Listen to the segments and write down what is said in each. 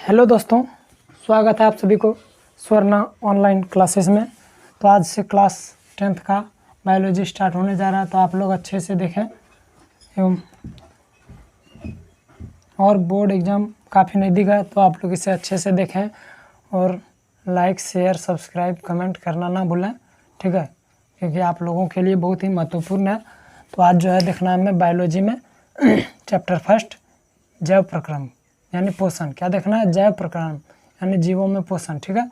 Hello दोस्तों, स्वागत है आप सभी को स्वर्णा ऑनलाइन क्लासेस में। तो आज से क्लास 10th का बायोलॉजी स्टार्ट होने जा रहा है, तो आप लोग अच्छे से देखें एवं और बोर्ड एग्ज़ाम काफ़ी नज़दीक है, तो आप लोग इसे अच्छे से देखें और लाइक शेयर सब्सक्राइब कमेंट करना ना भूलें, ठीक है, क्योंकि आप लोगों के लिए बहुत ही महत्वपूर्ण है। तो आज जो है देखना हमें बायोलॉजी में चैप्टर फर्स्ट जैव प्रक्रम यानी पोषण। क्या देखना है? जैव प्रक्रम यानी जीवों में पोषण, ठीक है,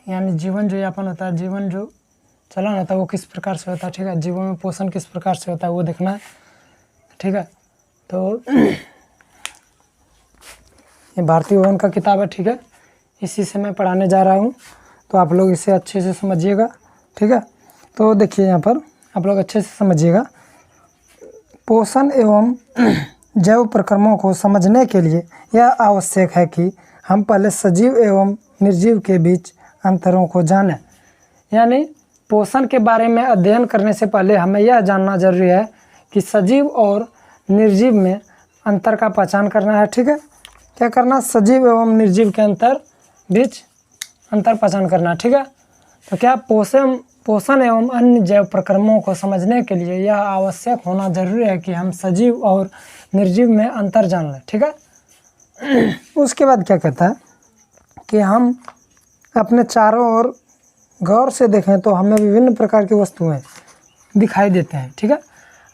यानी जीवन जो यापन होता है, जीवन जो चलन होता है वो किस प्रकार से होता है, ठीक है, जीवों में पोषण किस प्रकार से होता है वो देखना है, ठीक है। तो ये भारतीय भवन का किताब है, ठीक है, इसी से मैं पढ़ाने जा रहा हूँ, तो आप लोग इसे अच्छे से समझिएगा, ठीक है। तो देखिए यहाँ पर आप लोग अच्छे से समझिएगा। पोषण एवं जैव प्रक्रमों को समझने के लिए यह आवश्यक है कि हम पहले सजीव एवं निर्जीव के बीच अंतरों को जानें। यानी पोषण के बारे में अध्ययन करने से पहले हमें यह जानना जरूरी है कि सजीव और निर्जीव में अंतर का पहचान करना है, ठीक है। क्या करना? सजीव एवं निर्जीव के बीच अंतर पहचान करना, ठीक है। तो क्या पोषण एवं अन्य जैव प्रक्रमों को समझने के लिए यह आवश्यक होना जरूरी है कि हम सजीव और निर्जीव में अंतर जान लें, ठीक है। उसके बाद क्या कहता है कि हम अपने चारों ओर गौर से देखें तो हमें विभिन्न प्रकार की वस्तुएं दिखाई देते हैं, ठीक है।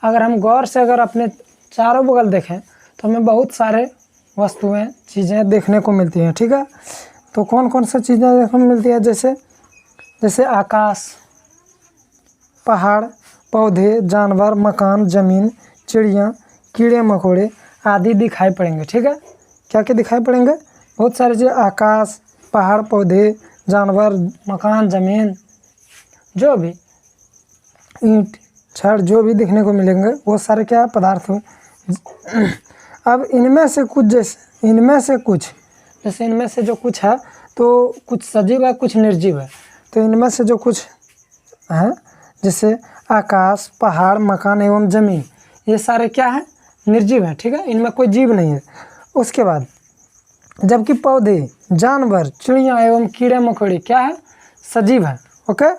अगर हम गौर से अपने चारों बगल देखें तो हमें बहुत सारे वस्तुएं चीज़ें देखने को मिलती हैं, ठीक है। तो कौन कौन सी चीज़ें देखने को मिलती हैं? जैसे आकाश, पहाड़, पौधे, जानवर, मकान, ज़मीन, चिड़िया, कीड़े मकोड़े आदि दिखाई पड़ेंगे, ठीक है। क्या क्या दिखाई पड़ेंगे? बहुत सारे चीज़, आकाश, पहाड़, पौधे, जानवर, मकान, ज़मीन, जो भी ईंट छड़ जो भी देखने को मिलेंगे वो सारे क्या पदार्थ हो। अब इनमें से जो कुछ है तो कुछ सजीव है, कुछ निर्जीव है। तो इनमें से जो कुछ है जैसे आकाश, पहाड़, मकान एवं ज़मीन, ये सारे क्या है? निर्जीव है, ठीक है, इनमें कोई जीव नहीं है। उसके बाद जबकि पौधे, जानवर, चिड़िया एवं कीड़े मकोड़े क्या है? सजीव है, ओके।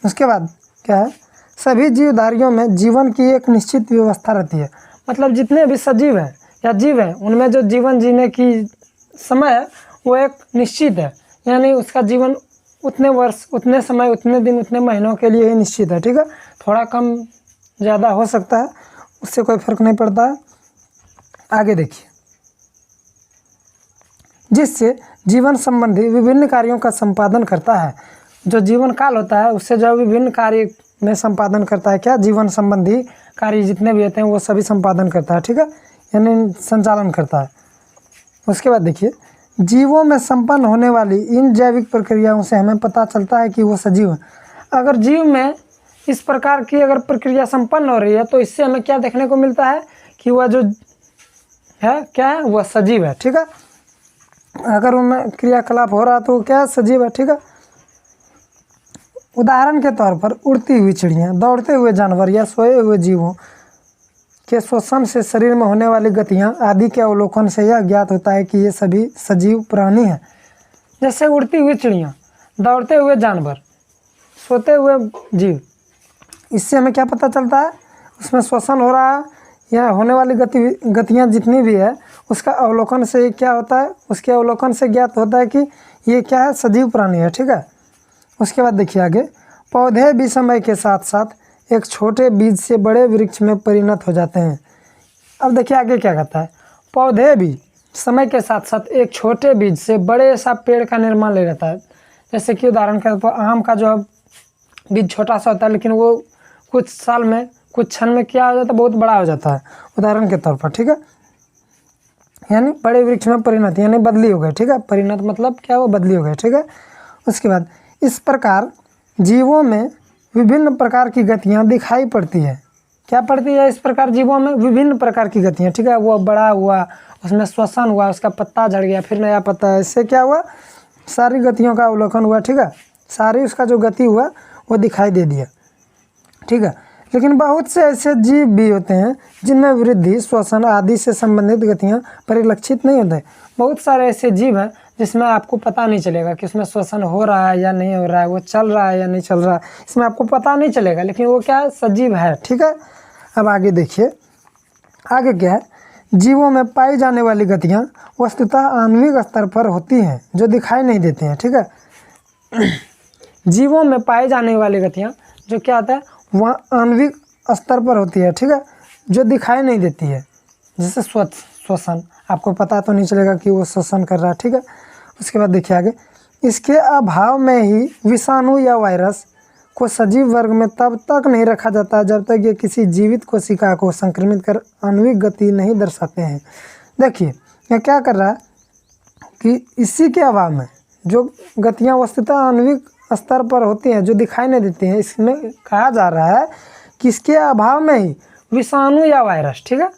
उसके बाद क्या है? सभी जीवधारियों में जीवन की एक निश्चित व्यवस्था रहती है। मतलब जितने भी सजीव हैं या जीव हैं उनमें जो जीवन जीने की समय है वो एक निश्चित है, यानी उसका जीवन उतने वर्ष, उतने समय, उतने दिन, उतने महीनों के लिए ही निश्चित है, ठीक है। थोड़ा कम ज़्यादा हो सकता है, उससे कोई फर्क नहीं पड़ता है। आगे देखिए, जिससे जीवन संबंधी विभिन्न कार्यों का संपादन करता है। जो जीवन काल होता है उससे जो विभिन्न कार्य में संपादन करता है, क्या? जीवन संबंधी कार्य जितने भी होते हैं वो सभी संपादन करता है, ठीक है, यानी संचालन करता है। उसके बाद देखिए, जीवों में संपन्न होने वाली इन जैविक प्रक्रियाओं से हमें पता चलता है कि वो सजीव है। अगर जीव में इस प्रकार की अगर प्रक्रिया संपन्न हो रही है तो इससे हमें क्या देखने को मिलता है कि वह जो है क्या है? वह सजीव है, ठीक है। अगर उनमें क्रियाकलाप हो रहा तो क्या है? सजीव है, ठीक है। उदाहरण के तौर पर उड़ती हुई चिड़ियाँ, दौड़ते हुए जानवर या सोए हुए जीवों के श्वसन से शरीर में होने वाली गतियाँ आदि के अवलोकन से यह ज्ञात होता है कि ये सभी सजीव प्राणी हैं। जैसे उड़ती हुई चिड़ियाँ, दौड़ते हुए जानवर, सोते हुए जीव, इससे हमें क्या पता चलता है? उसमें श्वसन हो रहा है या होने वाली गतियाँ जितनी भी है उसका अवलोकन से क्या होता है? उसके अवलोकन से ज्ञात होता है कि ये क्या है? सजीव प्राणी है, ठीक है। उसके बाद देखिए आगे, पौधे भी समय के साथ साथ एक छोटे बीज से बड़े वृक्ष में परिणत हो जाते हैं। अब देखिए आगे क्या कहता है, पौधे भी समय के साथ साथ एक छोटे बीज से बड़े सा पेड़ का निर्माण ले लेता है। जैसे कि उदाहरण के तौर पर आम का जो बीज छोटा सा होता है लेकिन वो कुछ साल में, कुछ क्षण में क्या हो जाता है? बहुत बड़ा हो जाता है, उदाहरण के तौर पर, ठीक है, यानी बड़े वृक्ष में परिणत, यानी बदली हो गई, ठीक है। परिणत मतलब क्या? वो बदली हो गई, ठीक है। उसके बाद इस प्रकार जीवों में विभिन्न प्रकार की गतियाँ दिखाई पड़ती है। क्या पड़ती है? इस प्रकार जीवों में विभिन्न प्रकार की गतियाँ, ठीक है। वो बड़ा हुआ, उसमें श्वसन हुआ, उसका पत्ता झड़ गया, फिर नया पत्ता है, इससे क्या हुआ? सारी गतियों का अवलोकन हुआ, ठीक है। सारी उसका जो गति हुआ वो दिखाई दे दिया, ठीक है। लेकिन बहुत से ऐसे जीव भी होते हैं जिनमें वृद्धि, श्वसन आदि से संबंधित गतियाँ परिलक्षित नहीं होते। बहुत सारे ऐसे जीव हैं जिसमें आपको पता नहीं चलेगा कि उसमें श्वसन हो रहा है या नहीं हो रहा है, वो चल रहा है या नहीं चल रहा है, इसमें आपको पता नहीं चलेगा, लेकिन वो क्या है, सजीव है। ठीक है, अब आगे देखिए, आगे क्या है, जीवों में पाई जाने वाली गतियाँ वस्तुतः आणविक स्तर पर होती हैं जो दिखाई नहीं देती हैं। ठीक है, जीवों में पाई जाने वाली गतियाँ जो क्या होता है, वह आणविक स्तर पर होती है। ठीक है, जो दिखाई नहीं देती है, जैसे श्वसन, आपको पता तो नहीं चलेगा कि वो श्वसन कर रहा है। ठीक है, उसके बाद देखिए आगे, इसके अभाव में ही विषाणु या वायरस को सजीव वर्ग में तब तक नहीं रखा जाता जब तक ये किसी जीवित कोशिका को संक्रमित कर आणविक गति नहीं दर्शाते हैं। देखिए यह क्या कर रहा है कि इसी के अभाव में जो गतियाँ वस्तुतः आणविक स्तर पर होती हैं जो दिखाई नहीं देती हैं, इसमें कहा जा रहा है कि इसके अभाव में ही विषाणु या वायरस, ठीक है,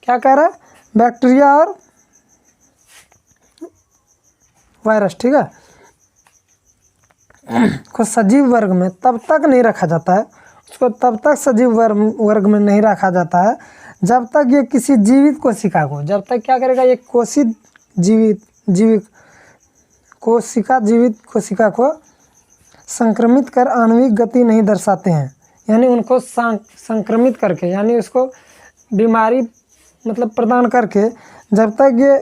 क्या कह रहा है, बैक्टीरिया और वायरस, ठीक है, को सजीव वर्ग में तब तक नहीं रखा जाता है, उसको तब तक सजीव वर्ग में नहीं रखा जाता है जब तक ये किसी जीवित कोशिका को, जब तक क्या करेगा, ये जीवित कोशिका को संक्रमित कर आणविक गति नहीं दर्शाते हैं। यानी उनको संक्रमित करके, यानी उसको बीमारी मतलब प्रदान करके जब तक ये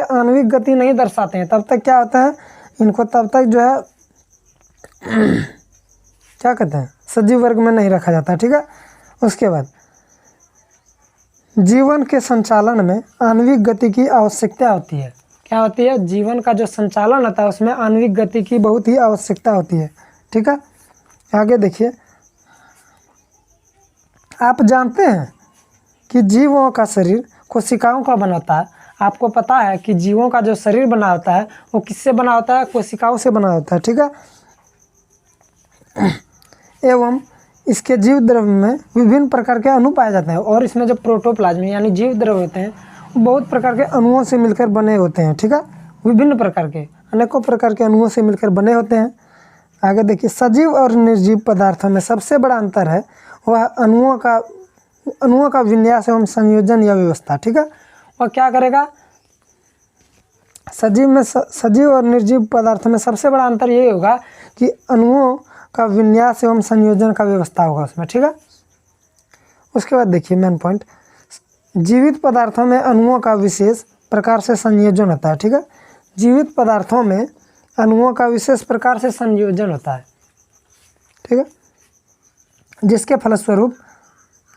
आणविक गति नहीं दर्शाते हैं, तब तक क्या होता है, इनको तब तक जो है क्या कहते हैं, सजीव वर्ग में नहीं रखा जाता। ठीक है, उसके बाद जीवन के संचालन में आणविक गति की आवश्यकता होती है। क्या होती है, जीवन का जो संचालन होता है उसमें आणविक गति की बहुत ही आवश्यकता होती है। ठीक है, आगे देखिए, आप जानते हैं कि जीवों का शरीर कोशिकाओं का बना होता है। आपको पता है कि जीवों का जो शरीर बना होता है वो किससे बना होता है, कोशिकाओं से बना होता है। ठीक है, एवं इसके जीव द्रव्य में विभिन्न प्रकार के अणु पाए जाते हैं, और इसमें जो प्रोटोप्लाज्म यानी जीव द्रव्य होते हैं वो बहुत प्रकार के अणुओं से मिलकर बने होते हैं। ठीक है, विभिन्न प्रकार के, अनेकों प्रकार के अणुओं से मिलकर बने होते हैं। आगे देखिए, सजीव और निर्जीव पदार्थों में सबसे बड़ा अंतर है वह अणुओं का विन्यास एवं संयोजन या व्यवस्था। ठीक है, वह क्या करेगा, सजीव और निर्जीव पदार्थों में सबसे बड़ा अंतर ये होगा कि अणुओं का विन्यास एवं संयोजन का व्यवस्था होगा उसमें। ठीक है, उसके बाद देखिए मेन पॉइंट, जीवित पदार्थों में अणुओं का विशेष प्रकार से संयोजन होता है। ठीक है, जीवित पदार्थों में अणुओं का विशेष प्रकार से संयोजन होता है। ठीक है, जिसके फलस्वरूप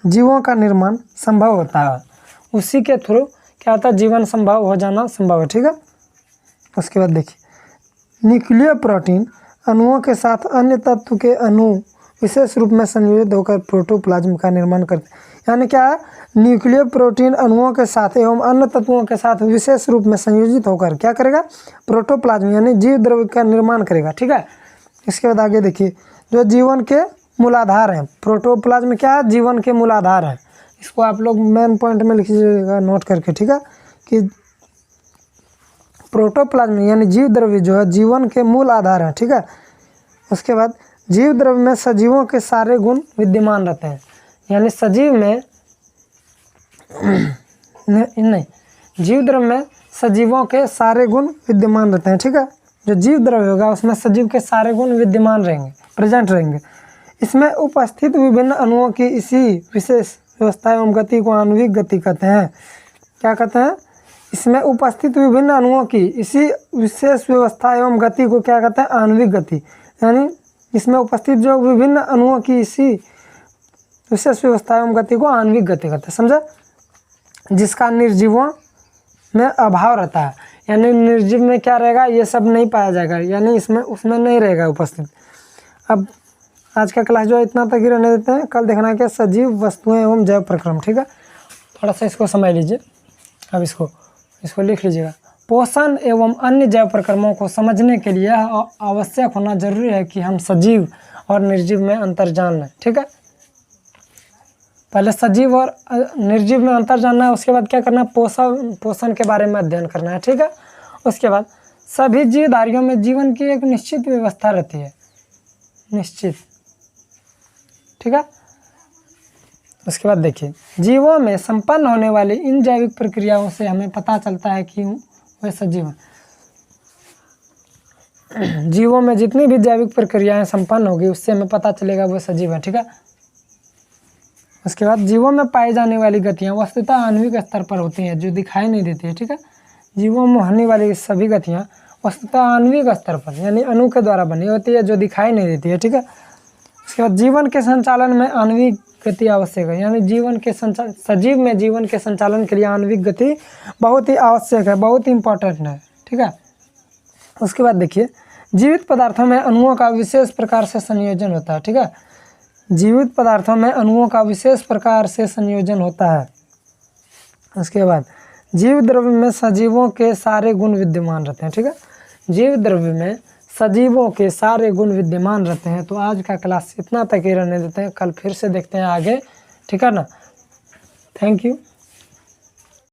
जीवों का निर्माण संभव होता है, उसी के थ्रू क्या होता है, जीवन संभव हो जाना संभव है। ठीक है, उसके बाद देखिए, न्यूक्लियर प्रोटीन अणुओं के साथ अन्य तत्व के अणु विशेष रूप में संयोजित होकर प्रोटोप्लाज्म का निर्माण करते हैं। यानी क्या है, न्यूक्लियर प्रोटीन अणुओं के साथ एवं अन्य तत्वों के साथ विशेष रूप में संयोजित होकर क्या करेगा, प्रोटोप्लाज्म यानी जीव द्रव्य का निर्माण करेगा। ठीक है, इसके बाद आगे देखिए, जो जीवन के मूलाधार हैं, प्रोटोप्लाज्म क्या है, जीवन के मूलाधार हैं। इसको आप लोग मेन पॉइंट में लिखिएगा नोट करके। ठीक है, कि प्रोटोप्लाज्म यानी जीव द्रव्य जो है जीवन के मूल आधार है। ठीक है, उसके बाद जीव द्रव्य में सजीवों के सारे गुण विद्यमान रहते हैं। यानी सजीव में नहीं, जीव द्रव्य में सजीवों के सारे गुण विद्यमान रहते हैं। ठीक है, जो जीव द्रव्य होगा उसमें सजीव के सारे गुण विद्यमान रहेंगे, प्रेजेंट रहेंगे। इसमें उपस्थित विभिन्न अणुओं की इसी विशेष व्यवस्था एवं गति को आणविक गति कहते हैं। क्या कहते हैं, इसमें उपस्थित विभिन्न अणुओं की इसी विशेष व्यवस्था एवं गति को क्या कहते हैं, आणविक गति। यानी इसमें उपस्थित जो विभिन्न अणुओं की इसी विशेष व्यवस्था एवं गति को आणविक गति कहते हैं। समझा, जिसका निर्जीवों में अभाव रहता है। यानी निर्जीव में क्या रहेगा, ये सब नहीं पाया जाएगा, यानी इसमें उसमें नहीं रहेगा उपस्थित। अब आज का क्लास जो है इतना तक ही रहने देते हैं, कल देखना है कि सजीव वस्तुएं एवं जैव प्रक्रम। ठीक है, थोड़ा सा इसको समझ लीजिए। अब इसको लिख लीजिएगा। पोषण एवं अन्य जैव प्रक्रमों को समझने के लिए आवश्यक होना जरूरी है कि हम सजीव और निर्जीव में अंतर जान लें। ठीक है, पहले सजीव और निर्जीव में अंतर जानना है, उसके बाद क्या करना है, पोषण के बारे में अध्ययन करना है। ठीक है, उसके बाद सभी जीवधारियों में जीवन की एक निश्चित व्यवस्था रहती है, निश्चित ठीक है। उसके बाद देखिए, जीवों में संपन्न होने वाली इन जैविक प्रक्रियाओं से हमें पता चलता है कि वे सजीव हैं। जीवों में जितनी भी जैविक प्रक्रियाएं संपन्न होगी उससे हमें पता चलेगा वो सजीव है, ठीक है। उसके बाद जीवों में पाई जाने वाली गतियां वस्तुतः आणविक स्तर पर होती हैं, जो दिखाई नहीं देती है, ठीक है। जीवों में होने वाली सभी गतियां वस्तुतः आणविक स्तर पर यानी अणु के द्वारा बनी होती है, जो दिखाई नहीं देती है, ठीक है। उसके बाद जीवन के संचालन में आणविक गति आवश्यक है, यानी जीवन के सजीव में जीवन के संचालन के लिए आणविक गति बहुत ही आवश्यक है, बहुत ही इंपॉर्टेंट है, ठीक है। उसके बाद देखिए, जीवित पदार्थों में अणुओं का विशेष प्रकार से संयोजन होता है, ठीक है। जीवित पदार्थों में अणुओं का विशेष प्रकार से संयोजन होता है। उसके बाद जीव द्रव्य में सजीवों के सारे गुण विद्यमान रहते हैं, ठीक है। जीव द्रव्य में सजीवों के सारे गुण विद्यमान रहते हैं। तो आज का क्लास इतना तक ही रहने देते हैं, कल फिर से देखते हैं आगे, ठीक है ना। Thank you.